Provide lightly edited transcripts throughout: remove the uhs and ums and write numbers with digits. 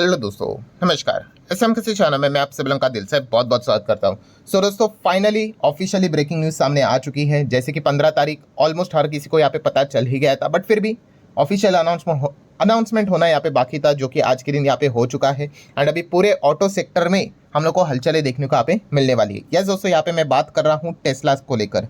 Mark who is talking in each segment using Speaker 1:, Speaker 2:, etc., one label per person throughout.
Speaker 1: Hello दोस्तों, नमस्कार। SM किसी चैनल में मैं आप सभी लोगों का दिल से बहुत बहुत स्वागत करता हूं। दोस्तों, फाइनली ऑफिशियली ब्रेकिंग न्यूज़ सामने आ चुकी है। जैसे कि 15 तारीख ऑलमोस्ट हर किसी को यहाँ पे पता चल ही गया था, बट फिर भी ऑफिशियल अनाउंसमेंट होना यहाँ पे बाकी था, जो कि आज के दिन यहाँ पे हो चुका है। एंड अभी पूरे ऑटो सेक्टर में हम लोग को हलचलें देखने को यहाँ पे मिलने वाली है। यस दोस्तों, यहाँ पे मैं बात कर रहा हूँ टेस्ला को लेकर।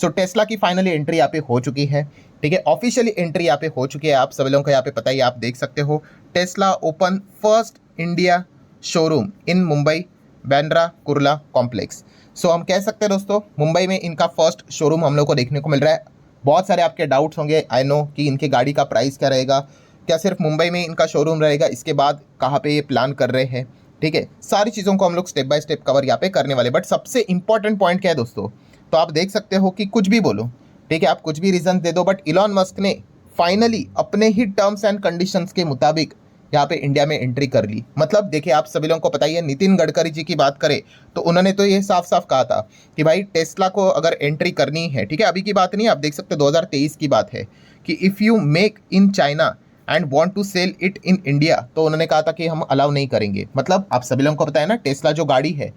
Speaker 1: टेस्ला की फाइनली एंट्री यहाँ पे हो चुकी है। ठीक है, ऑफिशियली एंट्री यहाँ पे हो चुकी है। आप सभी लोगों को यहाँ पे पता ही, आप देख सकते हो Tesla open first India showroom in Mumbai Bandra Kurla complex. हम कह सकते हैं दोस्तों, मुंबई में इनका फर्स्ट शोरूम हम लोग को देखने को मिल रहा है। बहुत सारे आपके डाउट्स होंगे, आई नो, कि इनके गाड़ी का प्राइस क्या रहेगा, क्या सिर्फ मुंबई में इनका शोरूम रहेगा, इसके बाद कहाँ पे ये प्लान कर रहे हैं। ठीक है, सारी चीज़ों को हम लोग स्टेप बाय स्टेप कवर यहाँ पे करने वाले। बट सबसे इंपॉर्टेंट पॉइंट क्या है दोस्तों, तो आप देख सकते हो कि कुछ भी बोलो, ठीक है, आप कुछ भी रीज़न दे दो, बट इलॉन मस्क ने फाइनली अपने ही टर्म्स एंड कंडीशंस के मुताबिक यहाँ पे इंडिया में एंट्री कर ली। मतलब देखिए, आप सभी लोगों को पता ही है, नितिन गडकरी जी की बात करें तो उन्होंने तो ये साफ साफ कहा था कि भाई टेस्ला को अगर एंट्री करनी है, ठीक है, अभी की बात नहीं, आप देख सकते हो 2023 की बात है, कि if you make in China and want to sell it in India, तो उन्होंने कहा था कि हम अलाउ नहीं करेंगे। मतलब आप सभी लोगों को पता है ना, टेस्ला जो गाड़ी है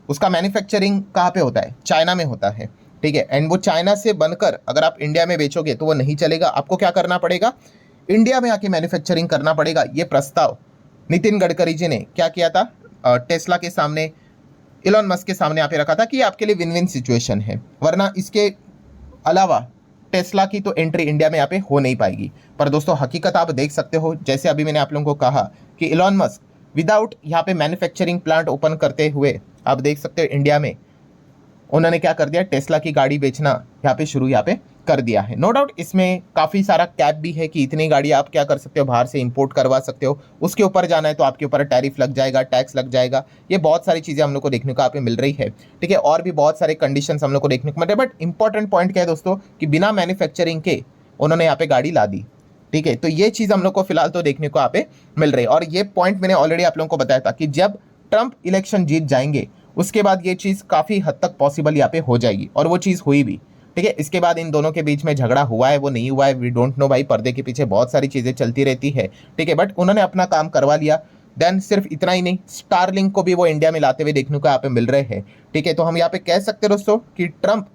Speaker 1: उसका मैन्युफैक्चरिंग कहाँ पे होता है, चाइना में होता है। ठीक है, एंड वो चाइना से बनकर अगर आप इंडिया में बेचोगे तो वो नहीं चलेगा। आपको क्या करना पड़ेगा, इंडिया में आके मैन्युफैक्चरिंग करना पड़ेगा। ये प्रस्ताव नितिन गडकरी जी ने क्या किया था, टेस्ला के सामने, इलॉन मस्क के सामने यहाँ पे रखा था कि आपके लिए विन विन सिचुएशन है, वरना इसके अलावा टेस्ला की तो एंट्री इंडिया में यहाँ पे हो नहीं पाएगी। पर दोस्तों, हकीकत आप देख सकते हो, जैसे अभी मैंने आप लोगों को कहा कि इलॉन मस्क विदाउट यहाँ पे मैन्युफैक्चरिंग प्लांट ओपन करते हुए, आप देख सकते हो इंडिया में उन्होंने क्या कर दिया, टेस्ला की गाड़ी बेचना यहाँ पे शुरू यहाँ पे कर दिया है। नो डाउट इसमें काफ़ी सारा कैप भी है कि इतनी गाड़ी आप क्या कर सकते हो, बाहर से इंपोर्ट करवा सकते हो। उसके ऊपर जाना है तो आपके ऊपर टैरिफ लग जाएगा, टैक्स लग जाएगा। ये बहुत सारी चीज़ें हम लोग को देखने को यहाँ पे मिल रही है। ठीक है, और भी बहुत सारे कंडीशंस हम लोग को देखने को मिल रहे हैं। बट इंपॉर्टेंट पॉइंट क्या है दोस्तों, कि बिना मैन्युफैक्चरिंग के उन्होंने यहाँ पे गाड़ी ला दी। ठीक है, तो ये चीज़ हम लोग को फिलहाल तो देखने को यहाँ पे मिल रही है। और ये पॉइंट मैंने ऑलरेडी आप लोगों को बताया था कि जब ट्रंप इलेक्शन जीत जाएंगे उसके बाद ये चीज़ काफ़ी हद तक पॉसिबल यहाँ पे हो जाएगी, और वो चीज़ हुई भी। ठीक है, इसके बाद इन दोनों के बीच में झगड़ा हुआ है, वो नहीं हुआ है, वी डोंट नो भाई, पर्दे के पीछे बहुत सारी चीज़ें चलती रहती है। ठीक है, बट उन्होंने अपना काम करवा लिया। देन सिर्फ इतना ही नहीं, स्टारलिंक को भी वो इंडिया में लाते हुए देखने को यहाँ पे मिल रहे हैं। ठीक है, तो हम यहाँ पे कह सकते हैं दोस्तों कि ट्रंप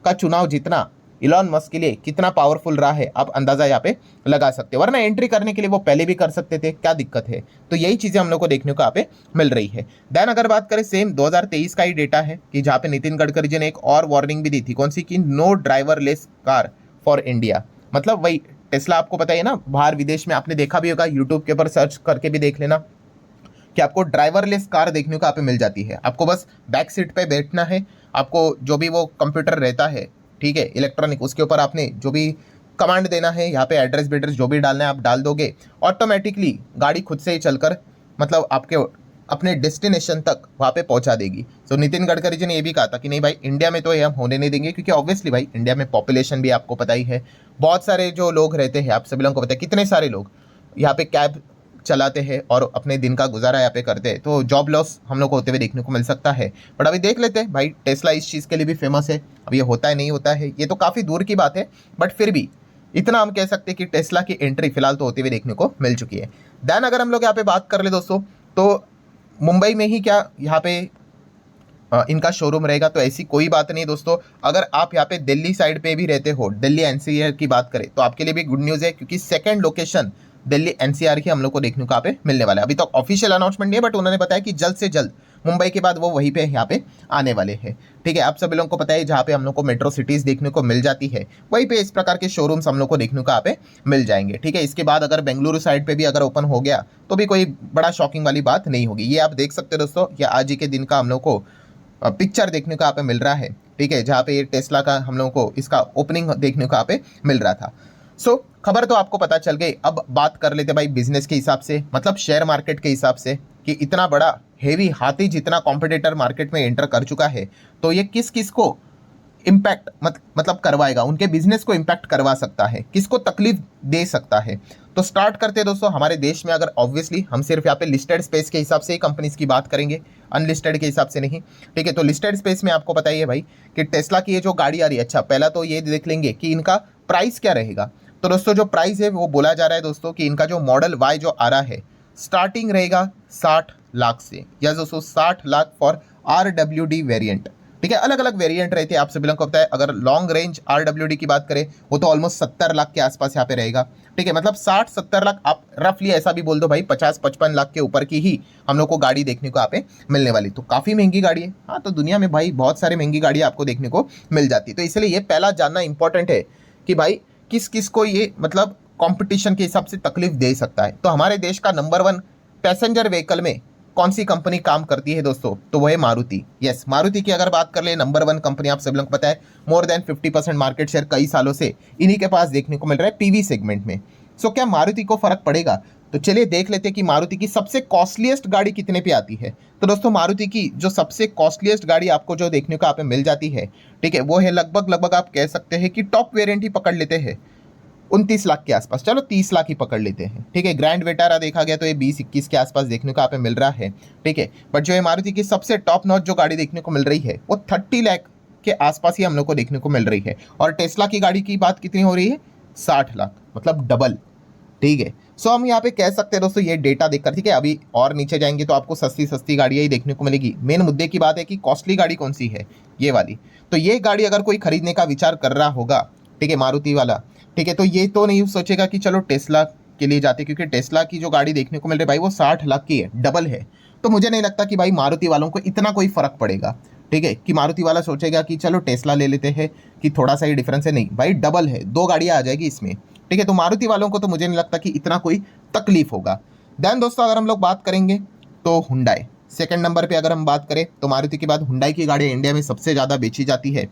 Speaker 1: का चुनाव जीतना इलॉन मस्क के लिए कितना पावरफुल रहा है, आप अंदाजा यहाँ पे लगा सकते हो। वरना एंट्री करने के लिए वो पहले भी कर सकते थे, क्या दिक्कत है। तो यही चीज़ें हम लोग को देखने को यहाँ पे मिल रही है। देन अगर बात करें, सेम 2023 का ही डेटा है कि जहाँ पे नितिन गडकरी जी ने एक और वार्निंग भी दी थी, कौन सी, कि no driverless car for India. मतलब वही टेस्ला, आपको पता है ना, बाहर विदेश में आपने देखा भी होगा, यूट्यूब के ऊपर सर्च करके भी देख लेना कि आपको ड्राइवरलेस कार देखने को यहाँ पे मिल जाती है। आपको बस बैक सीट पे बैठना है, आपको जो भी वो कंप्यूटर रहता है, ठीक है, इलेक्ट्रॉनिक, उसके ऊपर आपने जो भी कमांड देना है, यहाँ पे एड्रेस वेड्रेस जो भी डालना है आप डाल दोगे, ऑटोमेटिकली गाड़ी खुद से ही चलकर मतलब आपके अपने डेस्टिनेशन तक वहाँ पे पहुँचा देगी। नितिन गडकरी जी ने ये भी कहा था कि नहीं भाई, इंडिया में तो ये हम होने नहीं देंगे, क्योंकि ऑब्वियसली भाई इंडिया में पॉपुलेशन भी आपको पता ही है, बहुत सारे जो लोग रहते हैं, आप सभी लोगों को पता है कितने सारे लोग यहाँ पे कैब चलाते हैं और अपने दिन का गुजारा यहाँ पे करते हैं। तो जॉब लॉस हम लोग को होते हुए देखने को मिल सकता है। बट अभी देख लेते हैं भाई, टेस्ला इस चीज़ के लिए भी फेमस है। अब ये होता है नहीं होता है, ये तो काफ़ी दूर की बात है, बट फिर भी इतना हम कह सकते हैं कि टेस्ला की एंट्री फिलहाल तो होते हुए देखने को मिल चुकी है। देन अगर हम लोग यहाँ पे बात कर ले दोस्तों, तो मुंबई में ही क्या यहाँ पे इनका शोरूम रहेगा, तो ऐसी कोई बात नहीं दोस्तों। अगर आप यहाँ पे दिल्ली साइड पे भी रहते हो, दिल्ली एनसीआर की बात करें, तो आपके लिए भी गुड न्यूज़ है, क्योंकि सेकंड लोकेशन दिल्ली एनसीआर की हम लोग को देखने को यहाँ पे मिलने वाला है। अभी तक ऑफिशियल अनाउंसमेंट नहीं है, बट उन्होंने बताया कि जल्द से जल्द मुंबई के बाद वो वहीं पे यहाँ पे आने वाले हैं। ठीक है, आप सभी लोगों को पता है, जहाँ पे हम लोग को मेट्रो सिटीज़ देखने को मिल जाती है, वहीं पे इस प्रकार के शोरूम्स हम लोग को देखने को यहाँ पे मिल जाएंगे। ठीक है, इसके बाद अगर बेंगलुरु साइड पे भी अगर ओपन हो गया तो भी कोई बड़ा शॉकिंग वाली बात नहीं होगी। ये आप देख सकते हो दोस्तों, ये आज ही के दिन का हम लोग को पिक्चर देखने को यहाँ पे मिल रहा है। ठीक है, जहाँ पे ये टेस्ला का हम लोगों को इसका ओपनिंग देखने को यहाँ पे मिल रहा था। खबर तो आपको पता चल गई। अब बात कर लेते भाई बिजनेस के हिसाब से, मतलब शेयर मार्केट के हिसाब से, कि इतना बड़ा हेवी हाथी जितना कॉम्पिटिटर मार्केट में एंटर कर चुका है, तो ये किस किस को इम्पैक्ट मतलब करवाएगा, उनके बिजनेस को इम्पैक्ट करवा सकता है, किसको तकलीफ दे सकता है। तो स्टार्ट करते हैं दोस्तों। हमारे देश में अगर ऑब्वियसली हम सिर्फ यहाँ पे लिस्टेड स्पेस के हिसाब से ही कंपनीज की बात करेंगे, अनलिस्टेड के हिसाब से नहीं। ठीक है, तो लिस्टेड स्पेस में आपको पता ही है भाई कि टेस्ला की ये जो गाड़ी आ रही है, अच्छा पहला तो ये देख लेंगे कि इनका प्राइस क्या रहेगा। तो दोस्तों जो प्राइस है वो बोला जा रहा है दोस्तों कि इनका जो मॉडल वाई जो आ रहा है, स्टार्टिंग रहेगा 60 लाख से, या दोस्तों 60 लाख फॉर RWD वेरिएंट। ठीक है, अलग अलग वेरिएंट रहते हैं, आप सभी लोगों को पता है। अगर लॉन्ग रेंज RWD की बात करें वो तो ऑलमोस्ट 70 लाख के आसपास यहाँ पे रहेगा। ठीक है, मतलब 60-70 लाख, आप रफली ऐसा भी बोल दो भाई, 50-55 लाख के ऊपर की ही हम लोग को गाड़ी देखने को यहाँ पे मिलने वाली। तो काफ़ी महंगी गाड़ी है। हाँ, तो दुनिया में भाई बहुत सारी महंगी गाड़ियाँ आपको देखने को मिल जाती है। तो इसलिए ये पहला जानना इंपॉर्टेंट है कि भाई किस किस को ये मतलब कंपटीशन के हिसाब से तकलीफ दे सकता है। तो हमारे देश का नंबर 1 पैसेंजर व्हीकल में कौन सी कंपनी काम करती है दोस्तों, तो वो है मारुति। यस, मारुति की अगर बात कर ले, नंबर 1 कंपनी, आप सब लोग पता है, मोर देन 50% मार्केट शेयर कई सालों से इन्हीं के पास देखने को मिल रहा है पीवी सेगमेंट में। सो क्या मारुति को फर्क पड़ेगा? तो चलिए देख लेते हैं कि मारुति की सबसे कॉस्टलीस्ट गाड़ी कितने पे आती है। तो दोस्तों मारुति की जो सबसे कॉस्टलीस्ट गाड़ी आपको जो देखने को यहाँ पे मिल जाती है, ठीक है, वो है लगभग आप कह सकते हैं कि टॉप वेरिएंट ही पकड़ लेते हैं 29 लाख के आसपास, चलो 30 लाख ही पकड़ लेते हैं। ठीक है, ग्रैंड वेटारा देखा गया तो ये 20-21 के आसपास देखने को यहाँ पे मिल रहा है। ठीक है, बट जो है मारुति की सबसे टॉप नॉच जो गाड़ी देखने को मिल रही है वो 30 लाख के आसपास ही हम लोग को देखने को मिल रही है। और टेस्ला की गाड़ी की बात कितनी हो रही है? 60 लाख, मतलब डबल। ठीक है, सो हम यहाँ पे कह सकते हैं दोस्तों ये डेटा देखकर। ठीक है, अभी और नीचे जाएंगे तो आपको सस्ती गाड़ियाँ ही देखने को मिलेगी। मेन मुद्दे की बात है कि कॉस्टली गाड़ी कौन सी है, ये वाली। तो ये गाड़ी अगर कोई खरीदने का विचार कर रहा होगा, ठीक है, मारुति वाला, ठीक है, तो ये तो नहीं सोचेगा कि चलो टेस्ला के लिए जाते, क्योंकि टेस्ला की जो गाड़ी देखने को मिल रही है भाई वो 60 लाख की है, डबल है। तो मुझे नहीं लगता कि भाई मारुति वालों को इतना कोई फर्क पड़ेगा। ठीक है, कि मारुति वाला सोचेगा कि चलो टेस्ला ले लेते हैं कि थोड़ा सा ही डिफरेंस है, नहीं भाई डबल है, 2 गाड़ियाँ आ जाएगी इसमें। ठीक है, तो मारुति वालों को तो मुझे नहीं लगता कि इतना कोई तकलीफ होगा। देन दोस्तों अगर हम लोग बात करेंगे तो हुंडई सेकंड नंबर पे अगर हम बात करें तो मारुति के बाद हुंडई की गाड़ी इंडिया में सबसे ज़्यादा बेची जाती है।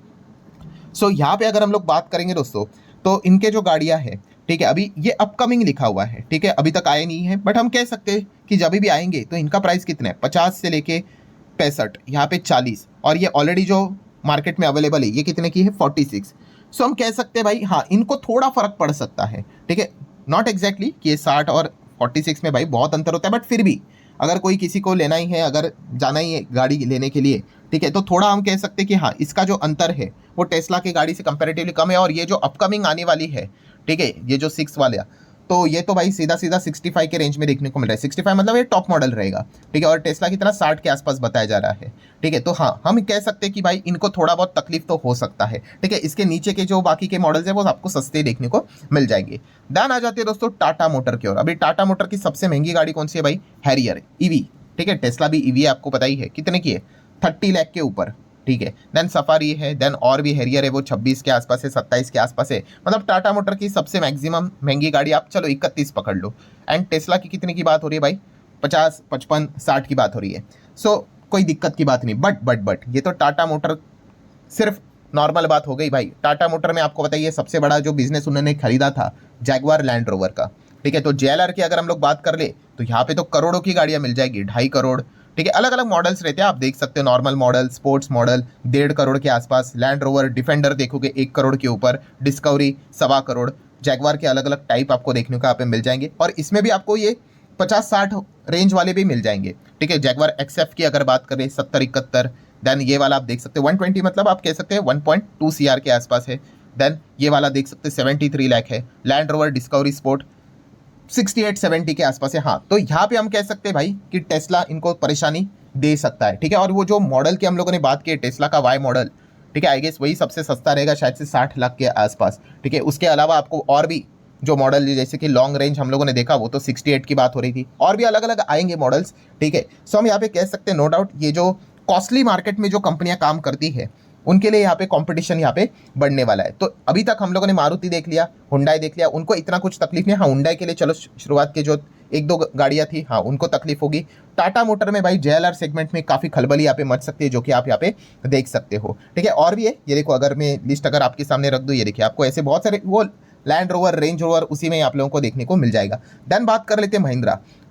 Speaker 1: सो यहाँ पे अगर हम लोग बात करेंगे दोस्तों तो इनके जो गाड़ियाँ हैं, ठीक है, अभी ये अपकमिंग लिखा हुआ है, ठीक है, अभी तक आए नहीं है, बट हम कह सकते हैं कि जब भी आएंगे तो इनका प्राइस कितना है, 50 से लेके 65, यहाँ पे 40, और ये ऑलरेडी जो मार्केट में अवेलेबल है ये कितने की है, 46। सो हम कह सकते हैं भाई हाँ, इनको थोड़ा फर्क पड़ सकता है। ठीक है, नॉट एग्जैक्टली कि ये 60 और 46 में भाई बहुत अंतर होता है, बट फिर भी अगर कोई किसी को लेना ही है, अगर जाना ही है गाड़ी लेने के लिए, ठीक है, तो थोड़ा हम कह सकते हैं कि हाँ, इसका जो अंतर है वो टेस्ला की गाड़ी से कंपैरेटिवली कम है। और ये जो अपकमिंग आने वाली है, ठीक है, ये जो 6 वाला, तो ये तो भाई सीधा 65 के रेंज में देखने को मिल रहा है। 65 मतलब ये टॉप मॉडल रहेगा। ठीक है, और टेस्ला की तरह 60 के आसपास बताया जा रहा है। ठीक है, तो हाँ, हम कह सकते हैं कि भाई इनको थोड़ा बहुत तकलीफ तो हो सकता है। ठीक है, इसके नीचे के जो बाकी के मॉडल्स है वो आपको सस्ते देखने को मिल जाएंगे। देन आ जाते हैं दोस्तों टाटा मोटर की ओर। अभी टाटा मोटर की सबसे महंगी गाड़ी कौन सी है भाई? Harrier EV. ठीक है, टेस्ला भी ईवी है, आपको पता ही है कितने की है, 30 लाख के ऊपर। ठीक है, देन सफारी है, देन और भी हैरियर है वो 26 के आसपास है, 27 के आसपास है। मतलब टाटा मोटर की सबसे मैक्सिमम महंगी गाड़ी आप चलो 31 पकड़ लो। एंड टेस्ला की कितने की बात हो रही है भाई? 50, 55, 60 की बात हो रही है। सो कोई दिक्कत की बात नहीं। बट ये तो टाटा मोटर सिर्फ नॉर्मल बात हो गई भाई। टाटा मोटर में आपको बताइए सबसे बड़ा जो बिजनेस उन्होंने खरीदा था जैगवार लैंड रोवर का। ठीक है, तो JLR की अगर हम लोग बात कर ले तो यहाँ पे तो करोड़ों की गाड़ियाँ मिल जाएगी, 2.5 करोड़। ठीक है, अलग अलग मॉडल्स रहते हैं, आप देख सकते हैं, normal model, sports model 1.5 crore के आसपास, लैंड रोवर डिफेंडर देखोगे 1 करोड़ के ऊपर, डिस्कवरी 1.25 करोड़, जैगवार के अलग अलग टाइप आपको देखने को यहाँ पे मिल जाएंगे। और इसमें भी आपको ये 50-60 रेंज वाले भी मिल जाएंगे। ठीक है, जैगवार XF की अगर बात करें 70-71, देन ये वाला आप देख सकते हैं 120, मतलब आप कह सकते हैं 1.2 CR के आसपास है। देन ये वाला देख सकते हैं 73 लाख है। लैंड रोवर डिस्कवरी स्पोर्ट 68-70 के आसपास है। हाँ, तो यहाँ पे हम कह सकते हैं भाई कि टेस्ला इनको परेशानी दे सकता है। ठीक है, और वो जो मॉडल की हम लोगों ने बात की टेस्ला का Y मॉडल, ठीक है, आई गेस वही सबसे सस्ता रहेगा, शायद से 60 लाख के आसपास। ठीक है, उसके अलावा आपको और भी जो मॉडल जैसे कि लॉन्ग रेंज हम लोगों ने देखा वो तो 68 की बात हो रही थी, और भी अलग अलग आएंगे मॉडल्स। ठीक है, सो हम यहाँ पे कह सकते हैं नो डाउट ये जो कॉस्टली मार्केट में जो कंपनियां काम करती है उनके लिए यहाँ पे कंपटीशन यहाँ पे बढ़ने वाला है। तो अभी तक हम लोगों ने मारुति देख लिया, हुंडई देख लिया, उनको इतना कुछ तकलीफ नहीं। हाँ, हुंडई के लिए चलो शुरुआत के जो 1-2 गाड़ियाँ थी, हाँ उनको तकलीफ होगी। टाटा मोटर में भाई JLR सेगमेंट में काफ़ी खलबली यहाँ पे मच सकती है, जो कि आप यहाँ पे देख सकते हो। ठीक है, और भी है, ये देखो, अगर मैं लिस्ट अगर आपके सामने रख दूँ, ये देखिए आपको ऐसे बहुत सारे वो लैंड रोवर, रेंज रोवर उसी में आप लोगों को देखने को मिल जाएगा। देन बात कर लेते हैं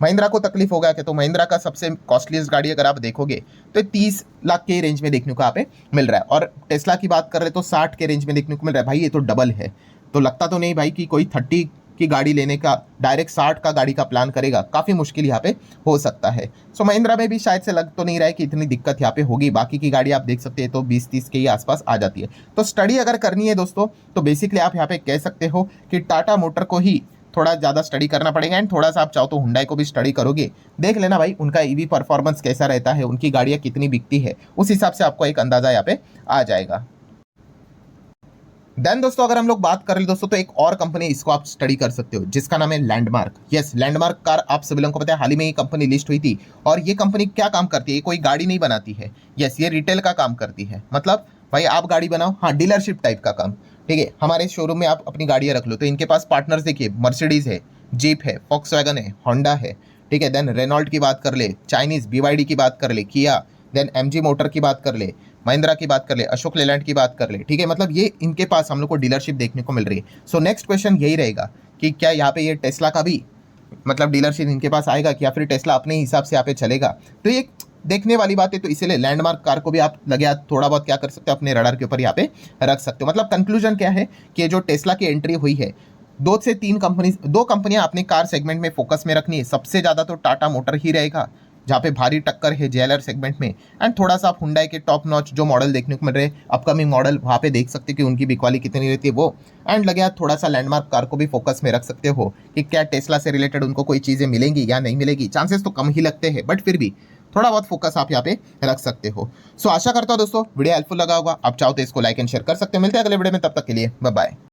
Speaker 1: महिंद्रा को तकलीफ होगा क्या? तो महिंद्रा का सबसे कॉस्टलीस्ट गाड़ी अगर आप देखोगे तो 30 लाख के रेंज में देखने को यहाँ पे मिल रहा है। और टेस्ला की बात कर रहे तो 60 के रेंज में देखने को मिल रहा है। भाई ये तो डबल है। तो लगता तो नहीं भाई कि कोई 30 की गाड़ी लेने का डायरेक्ट 60 का गाड़ी का प्लान करेगा, काफ़ी मुश्किल यहाँ पे हो सकता है। सो महिंद्रा में भी शायद से लग तो नहीं रहा है कि इतनी दिक्कत यहाँ पे होगी। बाकी की गाड़ी आप देख सकते हैं तो 20-30 के ही आसपास आ जाती है। तो स्टडी अगर करनी है दोस्तों तो बेसिकली आप यहाँ पे कह सकते हो कि टाटा मोटर को ही थोड़ा ज़्यादा स्टडी करना पड़ेगा एंड थोड़ा सा आप चाहो तो हुंडई को भी स्टडी करोगे, देख लेना भाई उनका ईवी परफॉर्मेंस कैसा रहता है, उनकी गाड़ियाँ कितनी बिकती है, उस हिसाब से आपको एक अंदाजा यहाँ पे आ जाएगा। देन दोस्तों अगर हम लोग बात करें दोस्तों तो एक और कंपनी इसको आप स्टडी कर सकते हो जिसका नाम है लैंडमार्क। यस, लैंडमार्क कार आप सभी लोगों को पता है हाल ही में ये कंपनी लिस्ट हुई थी। और ये कंपनी क्या काम करती है, ये कोई गाड़ी नहीं बनाती है। यस, ये रिटेल का काम करती है। मतलब भाई आप गाड़ी बनाओ, हाँ डीलरशिप टाइप का काम, ठीक है। हमारे शोरूम में आप अपनी गाड़ियाँ रख लो, तो इनके पास पार्टनर्स देखिए, मर्सिडीज है, जीप है, फॉक्सवैगन है, होंडा है, ठीक है। देन रेनॉल्ट की बात कर ले, चाइनीज BYD की बात कर ले, किया, देन MG मोटर की बात कर ले, महिंद्रा की बात कर ले, अशोक लेलैंड की बात कर ले, ठीक है। मतलब ये इनके पास हम लोग को डीलरशिप देखने को मिल रही है। सो नेक्स्ट क्वेश्चन यही रहेगा कि क्या यहाँ पे ये टेस्ला का भी मतलब डीलरशिप इनके पास आएगा कि या फिर टेस्ला अपने हिसाब से यहाँ पे चलेगा। तो ये देखने वाली बात है। तो इसीलिए लैंडमार्क कार को भी आप लगे हाथ थोड़ा बहुत क्या कर सकते हो, अपने रडार के ऊपर यहाँ पे रख सकते हो। मतलब कंक्लूजन क्या है कि जो टेस्ला की एंट्री हुई है, 2 से 3 कंपनी, 2 कंपनियां अपने कार सेगमेंट में फोकस में रखनी है। सबसे ज़्यादा तो टाटा मोटर ही रहेगा जहाँ पे भारी टक्कर है JLR सेगमेंट में। एंड थोड़ा सा आप हुंडई के टॉप नॉच जो मॉडल देखने को मिल रहे हैं, अपकमिंग मॉडल, वहाँ पे देख सकते हो कि उनकी बिकवाली कितनी रहती है वो। एंड लगे हाथ थोड़ा सा लैंडमार्क कार को भी फोकस में रख सकते हो कि क्या टेस्ला से रिलेटेड उनको कोई चीज़ें मिलेंगी या नहीं मिलेगी। चांसेस तो कम ही लगते हैं, बट फिर भी थोड़ा बहुत फोकस आप यहाँ पे रख सकते हो। सो आशा करता हूँ दोस्तों वीडियो हेल्पफुल लगा होगा। आप चाहो तो इसको लाइक एंड शेयर कर सकते हो। मिलते हैं अगले वीडियो में, तब तक के लिए बाय बाय।